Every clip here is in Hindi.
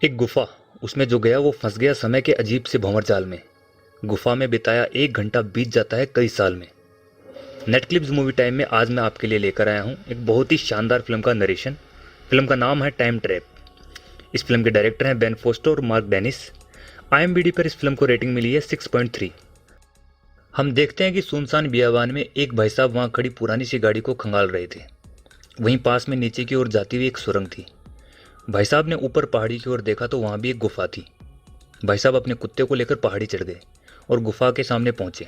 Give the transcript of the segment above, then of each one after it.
एक गुफा, उसमें जो गया वो फंस गया समय के अजीब से भंवर जाल में। गुफा में बिताया 1 घंटा बीत जाता है कई साल में। नेटक्लिप्स मूवी टाइम में आज मैं आपके लिए लेकर आया हूँ एक बहुत ही शानदार फिल्म का नरेशन। फिल्म का नाम है टाइम ट्रैप। इस फिल्म के डायरेक्टर हैं बेन फोस्टर और मार्क डेनिस। IMDb पर इस फिल्म को रेटिंग मिली है 6.3। हम देखते हैं कि सुनसान बियाबान में एक भाई साहब वहाँ खड़ी पुरानी सी गाड़ी को खंगाल रहे थे। वहीं पास में नीचे की ओर जाती हुई एक सुरंग थी। भाई साहब ने ऊपर पहाड़ी की ओर देखा तो वहाँ भी एक गुफा थी। भाई साहब अपने कुत्ते को लेकर पहाड़ी चढ़ गए और गुफा के सामने पहुंचे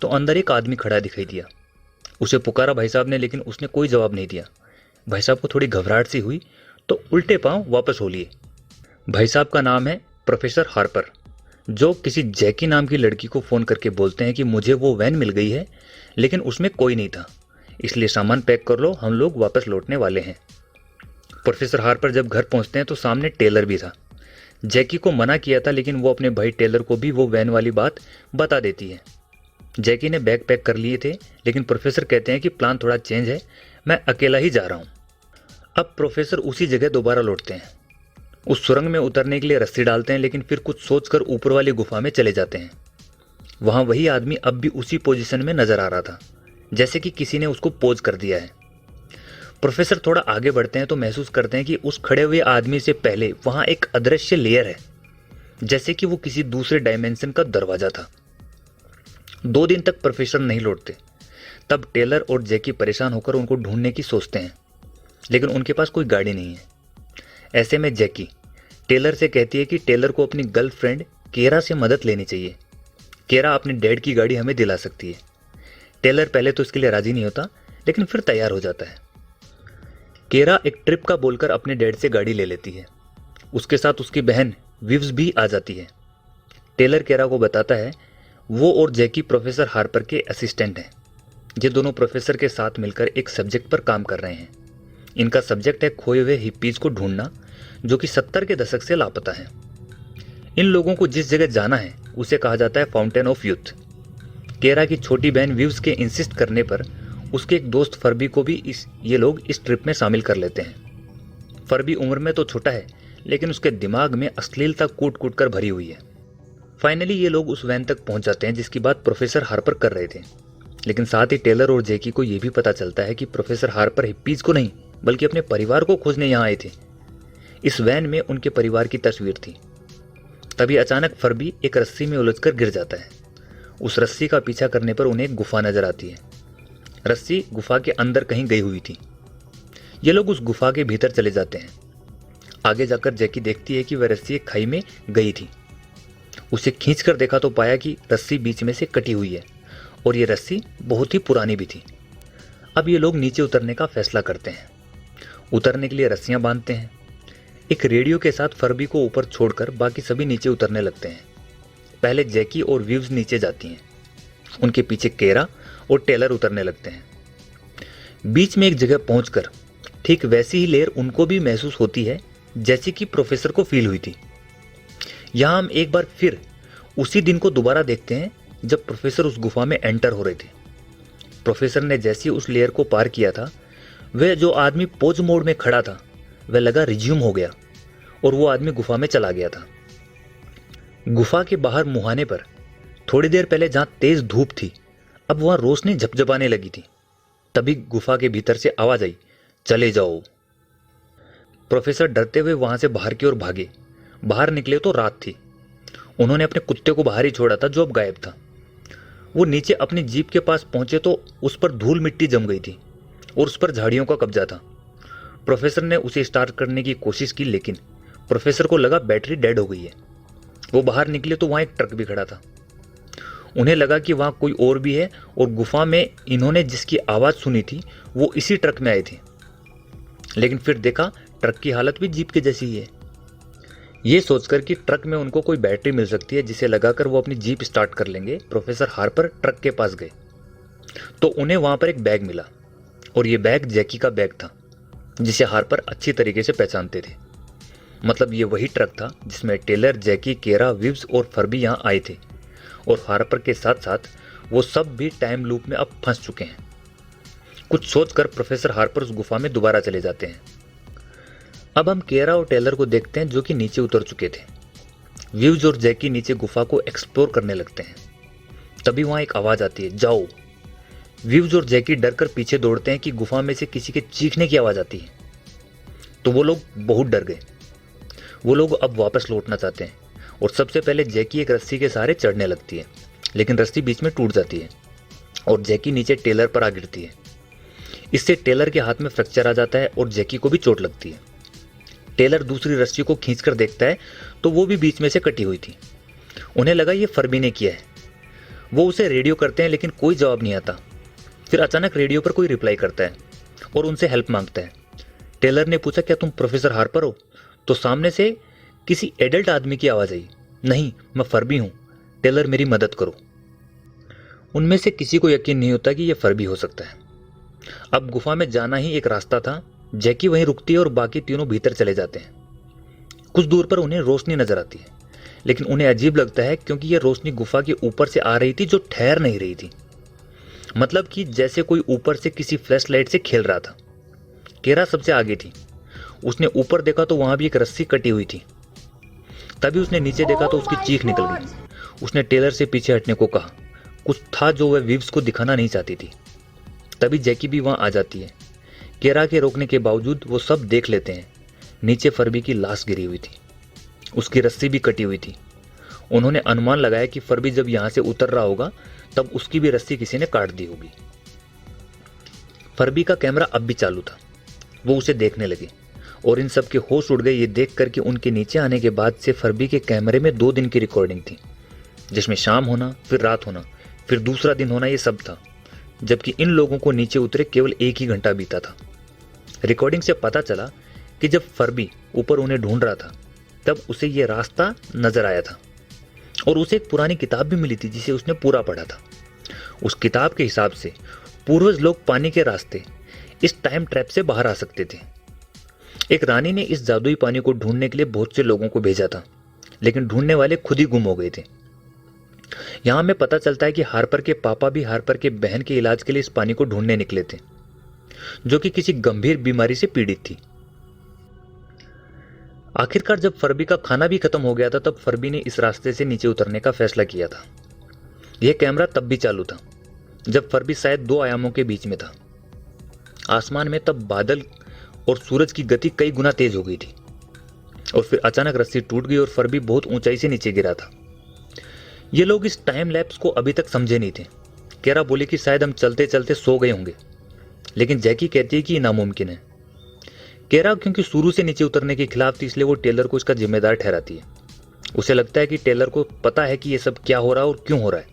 तो अंदर एक आदमी खड़ा दिखाई दिया। उसे पुकारा भाई साहब ने, लेकिन उसने कोई जवाब नहीं दिया। भाई साहब को थोड़ी घबराहट सी हुई तो उल्टे पांव वापस हो लिए। भाई साहब का नाम है प्रोफेसर हार्पर, जो किसी जैकी नाम की लड़की को फ़ोन करके बोलते हैं कि मुझे वो वैन मिल गई है लेकिन उसमें कोई नहीं था, इसलिए सामान पैक कर लो, हम लोग वापस लौटने वाले हैं। प्रोफेसर हार्पर जब घर पहुंचते हैं तो सामने टेलर भी था। जैकी को मना किया था लेकिन वो अपने भाई टेलर को भी वो वैन वाली बात बता देती है। जैकी ने बैग पैक कर लिए थे लेकिन प्रोफेसर कहते हैं कि प्लान थोड़ा चेंज है, मैं अकेला ही जा रहा हूँ। अब प्रोफेसर उसी जगह दोबारा लौटते हैं। उस सुरंग में उतरने के लिए रस्सी डालते हैं लेकिन फिर कुछ सोचकर ऊपर वाली गुफा में चले जाते हैं। वहाँ वही आदमी अब भी उसी पोजीशन में नजर आ रहा था, जैसे कि किसी ने उसको पोज कर दिया है। प्रोफेसर थोड़ा आगे बढ़ते हैं तो महसूस करते हैं कि उस खड़े हुए आदमी से पहले वहां एक अदृश्य लेयर है, जैसे कि वो किसी दूसरे डायमेंशन का दरवाजा था। 2 दिन तक प्रोफेसर नहीं लौटते। तब टेलर और जैकी परेशान होकर उनको ढूंढने की सोचते हैं, लेकिन उनके पास कोई गाड़ी नहीं है। ऐसे में जैकी टेलर से कहती है कि टेलर को अपनी गर्लफ्रेंड केरा से मदद लेनी चाहिए। केरा अपने डैड की गाड़ी हमें दिला सकती है। टेलर पहले तो इसके लिए राजी नहीं होता, लेकिन फिर तैयार हो जाता है। केरा एक ट्रिप का बोलकर अपने डैड से गाड़ी ले लेती है। उसके साथ उसकी बहन विव्स भी आ जाती है। टेलर केरा को बताता है वो और जैकी प्रोफेसर हार्पर के असिस्टेंट हैं। ये दोनों प्रोफेसर के साथ मिलकर एक सब्जेक्ट पर काम कर रहे हैं। इनका सब्जेक्ट है खोए हुए हिप्पीज को ढूंढना, जो कि 70 के दशक से लापता है। इन लोगों को जिस जगह जाना है उसे कहा जाता है फाउंटेन ऑफ यूथ। केरा की छोटी बहन विव्स के इंसिस्ट करने पर उसके एक दोस्त फर्बी को भी ये लोग इस ट्रिप में शामिल कर लेते हैं। फर्बी उम्र में तो छोटा है, लेकिन उसके दिमाग में अश्लीलता कूट कूट कर भरी हुई है। फाइनली ये लोग उस वैन तक पहुंच जाते हैं जिसकी बात प्रोफेसर हार्पर कर रहे थे, लेकिन साथ ही टेलर और जैकी को यह भी पता चलता है कि प्रोफेसर हार्पर हिप्पीज को नहीं बल्कि अपने परिवार को खोजने यहाँ आए थे। इस वैन में उनके परिवार की तस्वीर थी। तभी अचानक फर्बी एक रस्सी में उलझकर गिर जाता है। उस रस्सी का पीछा करने पर उन्हें एक गुफा नजर आती है। रस्सी गुफा के अंदर कहीं गई हुई थी। ये लोग उस गुफा के भीतर चले जाते हैं। आगे जाकर जैकी देखती है कि वह रस्सी एक खाई में गई थी। उसे खींचकर देखा तो पाया कि रस्सी बीच में से कटी हुई है और ये रस्सी बहुत ही पुरानी भी थी। अब ये लोग नीचे उतरने का फैसला करते हैं। उतरने के लिए रस्सियां बांधते हैं। एक रेडियो के साथ फर्बी को ऊपर छोड़कर बाकी सभी नीचे उतरने लगते हैं। पहले जैकी और विव्स नीचे जाती हैं। उनके पीछे केरा और टेलर उतरने लगते हैं। बीच में एक जगह पहुंचकर ठीक वैसी ही लेयर उनको भी महसूस होती है जैसी कि प्रोफेसर को फील हुई थी। यहां हम एक बार फिर उसी दिन को दोबारा देखते हैं जब प्रोफेसर उस गुफा में एंटर हो रहे थे। प्रोफेसर ने जैसे उस लेयर को पार किया था, वह जो आदमी पोज मोड में खड़ा था वह लगा रिज्यूम हो गया और वो आदमी गुफा में चला गया था। गुफा के बाहर मुहाने पर थोड़ी देर पहले जहां तेज धूप थी, अब वहां रोशनी झपझपाने लगी थी। तभी गुफा के भीतर से आवाज आई, चले जाओ। प्रोफेसर डरते हुए वहां से बाहर की ओर भागे। बाहर निकले तो रात थी। उन्होंने अपने कुत्ते को बाहर ही छोड़ा था जो अब गायब था। वो नीचे अपनी जीप के पास पहुंचे तो उस पर धूल मिट्टी जम गई थी और उस पर झाड़ियों का कब्जा था। प्रोफेसर ने उसे स्टार्ट करने की कोशिश की, लेकिन प्रोफेसर को लगा बैटरी डेड हो गई है। वो बाहर निकले तो वहां एक ट्रक भी खड़ा था। उन्हें लगा कि वहां कोई और भी है और गुफा में इन्होंने जिसकी आवाज सुनी थी वो इसी ट्रक में आए थे, लेकिन फिर देखा ट्रक की हालत भी जीप के जैसी ही है। ये सोचकर कि ट्रक में उनको कोई बैटरी मिल सकती है जिसे लगाकर वो अपनी जीप स्टार्ट कर लेंगे, प्रोफेसर हार्पर ट्रक के पास गए तो उन्हें वहां पर एक बैग मिला और ये बैग जैकी का बैग था, जिसे हार्पर अच्छी तरीके से पहचानते थे। मतलब ये वही ट्रक था जिसमें टेलर, जैकी, केरा, विव्स और फर्बी यहाँ आए थे और हार्पर के साथ साथ वो सब भी टाइम लूप में अब फंस चुके हैं। कुछ सोचकर प्रोफेसर हार्पर उस गुफा में दोबारा चले जाते हैं। अब हम केरा और टेलर को देखते हैं जो कि नीचे उतर चुके थे। विव्स और जैकी नीचे गुफा को एक्सप्लोर करने लगते हैं। तभी वहां एक आवाज आती है, जाओ। विव्स और जैकी डर कर पीछे दौड़ते हैं कि गुफा में से किसी के चीखने की आवाज आती है। तो वो लोग बहुत डर गए। वो लोग अब वापस लौटना चाहते हैं और सबसे पहले जैकी एक रस्सी के सहारे चढ़ने लगती है, लेकिन रस्सी बीच में टूट जाती है और जैकी नीचे टेलर पर आ गिरती है। इससे टेलर के हाथ में फ्रैक्चर आ जाता है और जैकी को भी चोट लगती है। टेलर दूसरी रस्सी को खींचकर देखता है तो वो भी बीच में से कटी हुई थी। उन्हें लगा ये फर्बी ने किया है। वो उसे रेडियो करते हैं लेकिन कोई जवाब नहीं आता। फिर अचानक रेडियो पर कोई रिप्लाई करता है और उनसे हेल्प मांगता है। टेलर ने पूछा, क्या तुम प्रोफेसर हार्पर हो? तो सामने से किसी एडल्ट आदमी की आवाज आई, नहीं, मैं फर्बी हूं, टेलर मेरी मदद करो। उनमें से किसी को यकीन नहीं होता कि यह फर्बी हो सकता है। अब गुफा में जाना ही एक रास्ता था। जैकी वहीं रुकती है और बाकी तीनों भीतर चले जाते हैं। कुछ दूर पर उन्हें रोशनी नजर आती है, लेकिन उन्हें अजीब लगता है क्योंकि यह रोशनी गुफा के ऊपर से आ रही थी जो ठहर नहीं रही थी। मतलब कि जैसे कोई ऊपर से किसी फ्लैश लाइट से खेल रहा था। केरा सबसे आगे थी। उसने ऊपर देखा तो वहां भी एक रस्सी कटी हुई थी। तभी उसने नीचे देखा तो उसकी चीख निकल गई। उसने टेलर से पीछे हटने को कहा। कुछ था जो वह विव्स को दिखाना नहीं चाहती थी। तभी जैकी भी वहां आ जाती है। केरा के रोकने के बावजूद वो सब देख लेते हैं। नीचे फर्बी की लाश गिरी हुई थी। उसकी रस्सी भी कटी हुई थी। उन्होंने अनुमान लगाया कि फर्बी जब यहां से उतर रहा होगा तब उसकी भी रस्सी किसी ने काट दी होगी। फर्बी का कैमरा अब भी चालू था। वो उसे देखने लगे और इन सब के होश उड़ गए ये देख कर कि उनके नीचे आने के बाद से फर्बी के कैमरे में 2 दिन की रिकॉर्डिंग थी, जिसमें शाम होना, फिर रात होना, फिर दूसरा दिन होना, ये सब था। जबकि इन लोगों को नीचे उतरे केवल 1 ही घंटा बीता था। रिकॉर्डिंग से पता चला कि जब फर्बी ऊपर उन्हें ढूंढ रहा था तब उसे ये रास्ता नजर आया था और उसे एक पुरानी किताब भी मिली थी जिसे उसने पूरा पढ़ा था। उस किताब के हिसाब से पूर्वज लोग पानी के रास्ते इस टाइम ट्रैप से बाहर आ सकते थे। एक रानी ने इस जादुई पानी को ढूंढने के लिए बहुत से लोगों को भेजा था, लेकिन ढूंढने वाले खुद ही गुम हो गए थे। यहां हमें पता चलता है कि हार्पर के पापा भी हार्पर के बहन के इलाज के लिए इस पानी को ढूंढने निकले थे, जो कि किसी गंभीर बीमारी से पीड़ित थी। आखिरकार जब फर्बी का खाना भी खत्म हो गया था तब फर्बी ने इस रास्ते से नीचे उतरने का फैसला किया था। यह कैमरा तब भी चालू था जब फर्बी शायद 2 आयामों के बीच में था। आसमान में तब बादल और सूरज की गति कई गुना तेज हो गई थी और फिर अचानक रस्सी टूट गई और फर्बी बहुत ऊंचाई से नीचे गिरा था। ये लोग इस टाइम लैप्स को अभी तक समझे नहीं थे। केरा बोली कि शायद हम चलते चलते सो गए होंगे, लेकिन जैकी कहती है कि ये नामुमकिन है। केरा क्योंकि शुरू से नीचे उतरने के खिलाफ थी, इसलिए वो टेलर को इसका जिम्मेदार ठहराती है। उसे लगता है कि टेलर को पता है कि ये सब क्या हो रहा है और क्यों हो रहा है।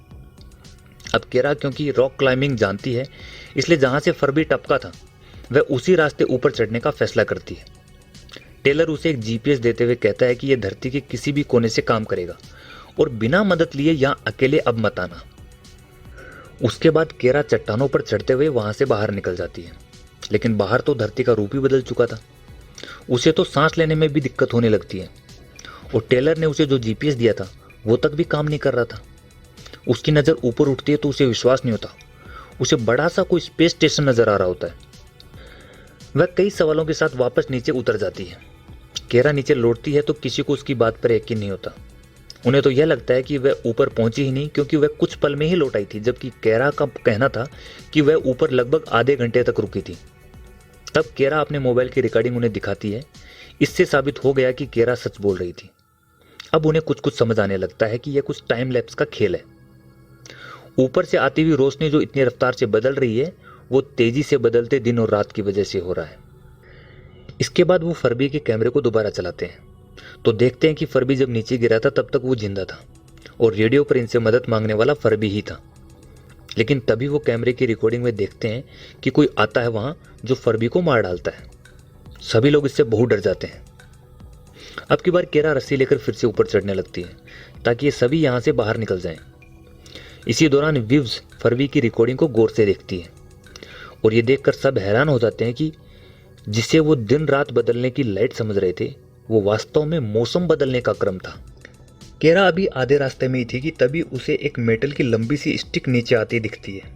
अब केरा क्योंकि रॉक क्लाइंबिंग जानती है, इसलिए जहां से फर्बी टपका था वह उसी रास्ते ऊपर चढ़ने का फैसला करती है। टेलर उसे एक जीपीएस देते हुए कहता है कि यह धरती के किसी भी कोने से काम करेगा और बिना मदद लिए यहां अकेले अब मत आना। उसके बाद केरा चट्टानों पर चढ़ते हुए वहां से बाहर निकल जाती है, लेकिन बाहर तो धरती का रूप ही बदल चुका था। उसे तो सांस लेने में भी दिक्कत होने लगती है और टेलर ने उसे जो जीपीएस दिया था वो तक भी काम नहीं कर रहा था। उसकी नज़र ऊपर उठती है तो उसे विश्वास नहीं होता। उसे बड़ा सा कोई स्पेस स्टेशन नजर आ रहा होता है। वह कई सवालों के साथ वापस नीचे उतर जाती है। केरा नीचे लौटती है तो किसी को उसकी बात पर यकीन नहीं होता। उन्हें तो यह लगता है कि वह ऊपर पहुंची ही नहीं, क्योंकि वह कुछ पल में ही लौट आई थी, जबकि केरा का कहना था कि वह ऊपर लगभग आधे घंटे तक रुकी थी। तब केरा अपने मोबाइल की रिकॉर्डिंग उन्हें दिखाती है। इससे साबित हो गया कि केरा सच बोल रही थी। अब उन्हें कुछ कुछ समझ आने लगता है कि यह कुछ टाइम लैप्स का खेल है। ऊपर से आती हुई रोशनी जो इतनी रफ्तार से बदल रही है वो तेजी से बदलते दिन और रात की वजह से हो रहा है। इसके बाद वो फर्बी के कैमरे को दोबारा चलाते हैं तो देखते हैं कि फर्बी जब नीचे गिरा था तब तक वो जिंदा था और रेडियो पर इनसे मदद मांगने वाला फर्बी ही था। लेकिन तभी वो कैमरे की रिकॉर्डिंग में देखते हैं कि कोई आता है वहां जो फर्बी को मार डालता है। सभी लोग इससे बहुत डर जाते हैं। अब की बार केरा रस्सी लेकर फिर से ऊपर चढ़ने लगती है ताकि ये सभी यहां से बाहर निकल जाएं। इसी दौरान विव्स फर्बी की रिकॉर्डिंग को गौर से देखती है और ये देखकर सब हैरान हो जाते हैं कि जिसे वो दिन रात बदलने की लाइट समझ रहे थे वो वास्तव में मौसम बदलने का क्रम था। केरा अभी आधे रास्ते में ही थी कि तभी उसे एक मेटल की लंबी सी स्टिक नीचे आती दिखती है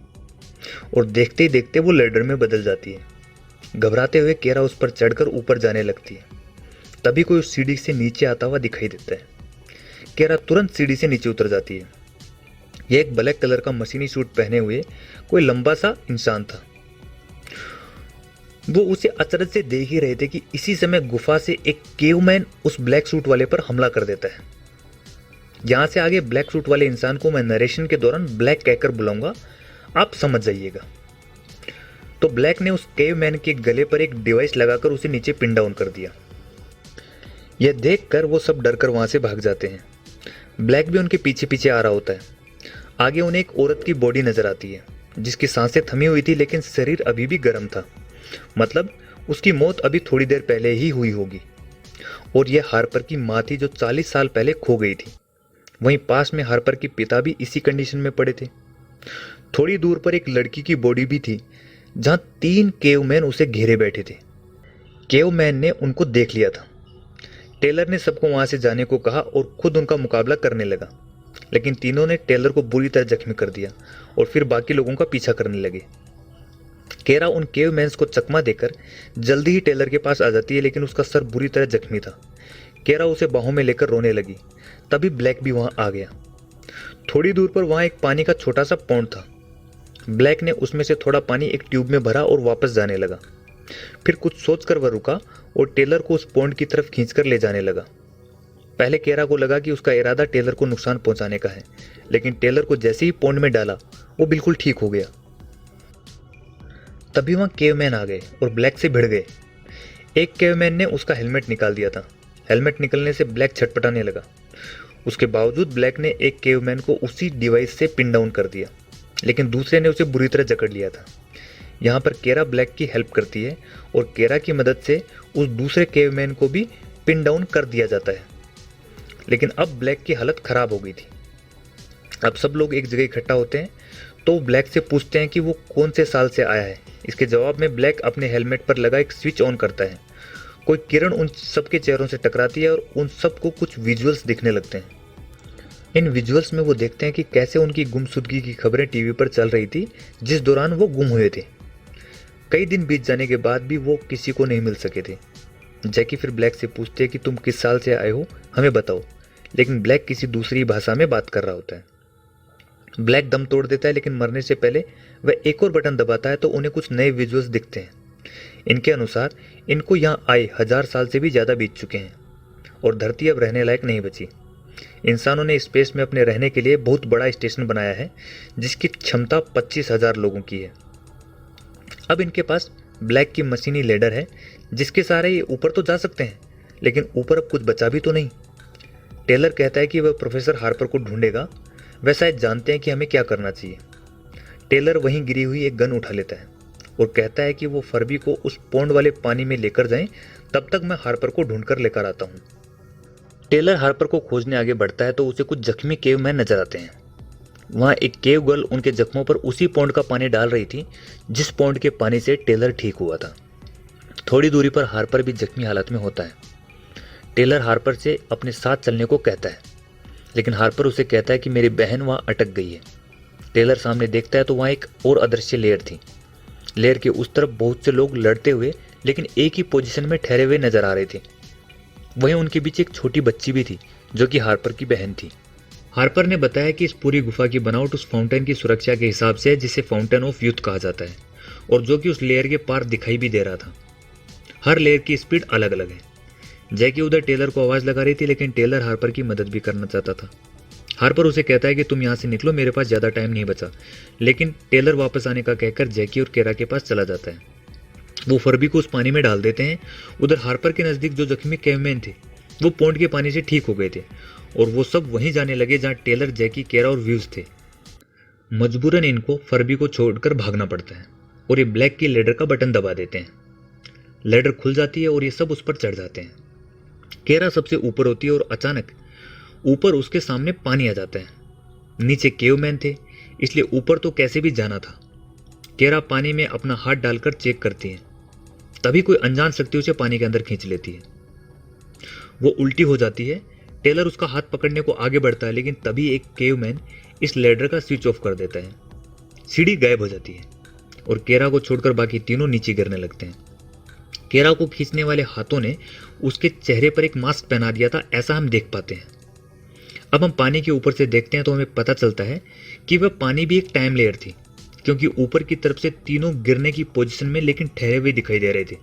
और देखते ही देखते वो लैडर में बदल जाती है। घबराते हुए केरा उस पर चढ़कर ऊपर जाने लगती है तभी कोई उस सीढ़ी से नीचे आता हुआ दिखाई देता है। केरा तुरंत सीढ़ी से नीचे उतर जाती है। यह एक ब्लैक कलर का मशीनी सूट पहने हुए कोई लंबा सा इंसान था। वो उसे अचरज से देख ही रहे थे कि इसी समय गुफा से एक केवमैन उस ब्लैक सूट वाले पर हमला कर देता है। यहां से आगे ब्लैक सूट वाले इंसान को मैं नरेशन के दौरान ब्लैक कहकर बुलाऊंगा, आप समझ जाइएगा। तो ब्लैक ने उस केवमैन के गले पर एक डिवाइस लगाकर उसे नीचे पिन डाउन कर दिया। यह देखकर वो सब डरकर वहां से भाग जाते हैं। ब्लैक भी उनके पीछे पीछे आ रहा होता है। आगे उन्हें एक औरत की बॉडी नजर आती है जिसकी सांसें थमी हुई थी लेकिन शरीर अभी भी गर्म था। मतलब उसकी मौत अभी थोड़ी देर पहले ही हुई होगी। और यह हार्पर की माँ थी जो 40 साल पहले खो गई थी। वहीं पास में हार्पर के पिता भी इसी कंडीशन में पड़े थे। थोड़ी दूर पर एक लड़की की बॉडी भी थी जहां 3 केवमैन उसे घेरे बैठे थे। केवमैन ने उनको देख लिया था। टेलर ने सबको वहां से जाने को कहा और खुद उनका मुकाबला करने लगा, लेकिन तीनों ने टेलर को बुरी तरह जख्मी कर दिया और फिर बाकी लोगों का पीछा करने लगे। केरा उन केवमैन्स को चकमा देकर जल्दी ही टेलर के पास आ जाती है, लेकिन उसका सर बुरी तरह जख्मी था। केरा उसे बाहों में लेकर रोने लगी। तभी ब्लैक भी वहां आ गया। थोड़ी दूर पर वहां एक पानी का छोटा सा पॉन्ड था। ब्लैक ने उसमें से थोड़ा पानी एक ट्यूब में भरा और वापस जाने लगा। फिर कुछ सोचकर वह रुका और टेलर को उस पॉन्ड की तरफ खींचकर ले जाने लगा। पहले केरा को लगा कि उसका इरादा टेलर को नुकसान पहुंचाने का है, लेकिन टेलर को जैसे ही पॉन्ड में डाला वो बिल्कुल ठीक हो गया। तभी वहां केवमैन आ गए और ब्लैक से भिड़ गए। एक केवमैन ने उसका हेलमेट निकाल दिया था। हेलमेट निकलने से ब्लैक छटपटाने लगा। उसके बावजूद ब्लैक ने एक केवमैन को उसी डिवाइस से पिन डाउन कर दिया, लेकिन दूसरे ने उसे बुरी तरह जकड़ लिया था। यहाँ पर केरा ब्लैक की हेल्प करती है और केरा की मदद से उस दूसरे केवमैन को भी पिन डाउन कर दिया जाता है। लेकिन अब ब्लैक की हालत खराब हो गई थी। अब सब लोग एक जगह इकट्ठा होते हैं तो ब्लैक से पूछते हैं कि वो कौन से साल से आया है। इसके जवाब में ब्लैक अपने हेलमेट पर लगा एक स्विच ऑन करता है। कोई किरण उन सबके चेहरों से टकराती है और उन सबको कुछ विजुअल्स दिखने लगते हैं। इन विजुअल्स में वो देखते हैं कि कैसे उनकी गुमशुदगी की खबरें टीवी पर चल रही थी जिस दौरान वो गुम हुए थे। कई दिन बीत जाने के बाद भी वो किसी को नहीं मिल सके थे। जैकी फिर ब्लैक से पूछते हैं कि तुम किस साल से आए हो, हमें बताओ। लेकिन ब्लैक किसी दूसरी भाषा में बात कर रहा होता है। ब्लैक दम तोड़ देता है, लेकिन मरने से पहले वह एक और बटन दबाता है तो उन्हें कुछ नए विजुअल्स दिखते हैं। इनके अनुसार इनको यहाँ आए 1000 साल से भी ज़्यादा बीत चुके हैं और धरती अब रहने लायक नहीं बची। इंसानों ने स्पेस में अपने रहने के लिए बहुत बड़ा स्टेशन बनाया है जिसकी क्षमता 25,000 लोगों की है। अब इनके पास ब्लैक की मशीनी लैडर है जिसके सहारे ये ऊपर तो जा सकते हैं, लेकिन ऊपर अब कुछ बचा भी तो नहीं। टेलर कहता है कि वह प्रोफेसर हार्पर को ढूंढेगा। वह शायद जानते हैं कि हमें क्या करना चाहिए। टेलर वहीं गिरी हुई एक गन उठा लेता है और कहता है कि वो फर्बी को उस पौंड वाले पानी में लेकर जाएं, तब तक मैं हार्पर को ढूंढकर लेकर आता हूँ। टेलर हार्पर को खोजने आगे बढ़ता है तो उसे कुछ जख्मी केवमैन नजर आते हैं। वहाँ एक केव गर्ल उनके जख्मों पर उसी पौंड का पानी डाल रही थी जिस पौंड के पानी से टेलर ठीक हुआ था। थोड़ी दूरी पर हार्पर भी जख्मी हालत में होता है। टेलर हार्पर से अपने साथ चलने को कहता है, लेकिन हार्पर उसे कहता है कि मेरी बहन वहाँ अटक गई है। टेलर सामने देखता है तो वहाँ एक और अदृश्य लेयर थी। लेयर के उस तरफ बहुत से लोग लड़ते हुए लेकिन एक ही पोजीशन में ठहरे हुए नजर आ रहे थे। वहीं उनके बीच एक छोटी बच्ची भी थी जो कि हार्पर की बहन थी। हार्पर ने बताया कि इस पूरी गुफा की बनावट उस फाउंटेन की सुरक्षा के हिसाब से है जिसे फाउंटेन ऑफ यूथ कहा जाता है और जो कि उस लेयर के पार दिखाई भी दे रहा था। हर लेयर की स्पीड अलग अलग है। जैकी उधर टेलर को आवाज लगा रही थी, लेकिन टेलर हार्पर की मदद भी करना चाहता था। हार्पर उसे कहता है कि तुम यहाँ से निकलो, मेरे पास ज़्यादा टाइम नहीं बचा। लेकिन टेलर वापस आने का कहकर जैकी और केरा के पास चला जाता है। वो फर्बी को उस पानी में डाल देते हैं। उधर हार्पर के नज़दीक जो जख्मी केवमैन थे वो पौंड के पानी से ठीक हो गए थे और वो सब वहीं जाने लगे जहाँ टेलर, जैकी, केरा और व्यूज थे। मजबूरन इनको फर्बी को छोड़कर भागना पड़ता है और ये ब्लैक की लेडर का बटन दबा देते हैं। लेडर खुल जाती है और ये सब उस पर चढ़ जाते हैं। केरा सबसे ऊपर होती है और अचानक ऊपर उसके सामने पानी आ जाता है। नीचे केवमैन थे, इसलिए ऊपर तो कैसे भी जाना था। केरा पानी में अपना हाथ डालकर चेक करती है। तभी कोई अनजान शक्ति उसे पानी के अंदर खींच लेती है। वो उल्टी हो जाती है। टेलर उसका हाथ पकड़ने को आगे बढ़ता है, लेकिन तभी एक केवमैन इस लेडर का स्विच ऑफ कर देता है। सीढ़ी गायब हो जाती है और केरा को छोड़कर बाकी तीनों नीचे गिरने लगते हैं। केरा को खींचने वाले हाथों ने उसके चेहरे पर एक मास्क पहना दिया था, ऐसा हम देख पाते हैं। अब हम पानी के ऊपर से देखते हैं तो हमें पता चलता है कि वह पानी भी एक टाइम लेयर थी, क्योंकि ऊपर की तरफ से तीनों गिरने की पोजीशन में लेकिन ठहरे हुए दिखाई दे रहे थे।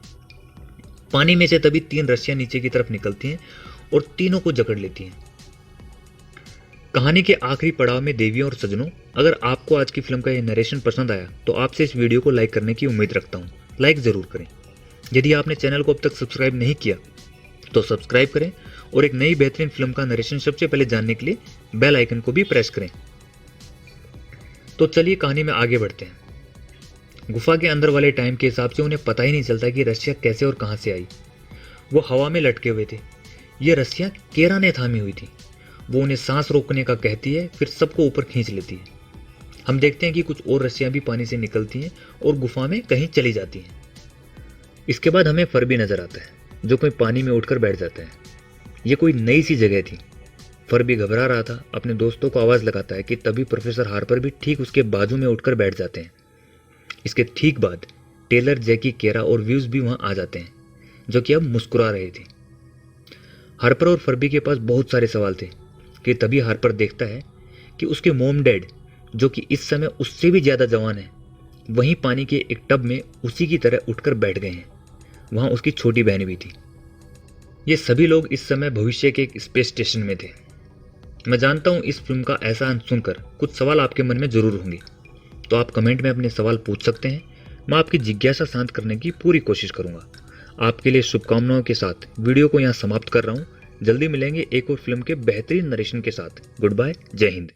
पानी में से तभी 3 रस्सियां नीचे की तरफ निकलती हैं और तीनों को जकड़ लेती हैं। कहानी के आखिरी पड़ाव में देवियों और सज्जनों, अगर आपको आज की फिल्म का यह नरेशन पसंद आया तो आपसे इस वीडियो को लाइक करने की उम्मीद रखता हूँ। लाइक जरूर करें। यदि आपने चैनल को अब तक सब्सक्राइब नहीं किया तो सब्सक्राइब करें और एक नई बेहतरीन फिल्म का नरेशन सबसे पहले जानने के लिए बेल आइकन को भी प्रेस करें। तो चलिए कहानी में आगे बढ़ते हैं। गुफा के अंदर वाले टाइम के हिसाब से उन्हें पता ही नहीं चलता कि रस्सियां कैसे और कहां से आई। वो हवा में लटके हुए थे। ये रस्सियां केरा ने थामी हुई थी। वो उन्हें सांस रोकने का कहती है, फिर सबको ऊपर खींच लेती है। हम देखते हैं कि कुछ और रस्सियां भी पानी से निकलती हैं और गुफा में कहीं चली जाती हैं। इसके बाद हमें फरबी नजर आता है, जो कोई पानी में उठकर बैठ जाता है। ये कोई नई सी जगह थी। फरबी घबरा रहा था, अपने दोस्तों को आवाज लगाता है कि तभी प्रोफेसर हार्पर भी ठीक उसके बाजू में उठकर बैठ जाते हैं। इसके ठीक बाद टेलर, जैकी, केरा और व्यूज भी वहां आ जाते हैं, जो कि अब मुस्कुरा रहे थे। हार्पर और फरबी के पास बहुत सारे सवाल थे कि तभी हार्पर देखता है कि उसके मॉम डैड, जो कि इस समय उससे भी ज्यादा जवान है, वहीं पानी के एक टब में उसी की तरह उठकर बैठ गए हैं। वहां उसकी छोटी बहन भी थी। ये सभी लोग इस समय भविष्य के एक स्पेस स्टेशन में थे। मैं जानता हूं इस फिल्म का ऐसा अंत सुनकर कुछ सवाल आपके मन में जरूर होंगे, तो आप कमेंट में अपने सवाल पूछ सकते हैं। मैं आपकी जिज्ञासा शांत करने की पूरी कोशिश करूंगा। आपके लिए शुभकामनाओं के साथ वीडियो को यहां समाप्त कर रहा हूं। जल्दी मिलेंगे एक और फिल्म के बेहतरीन नरेशन के साथ। गुड बाय, जय हिंद।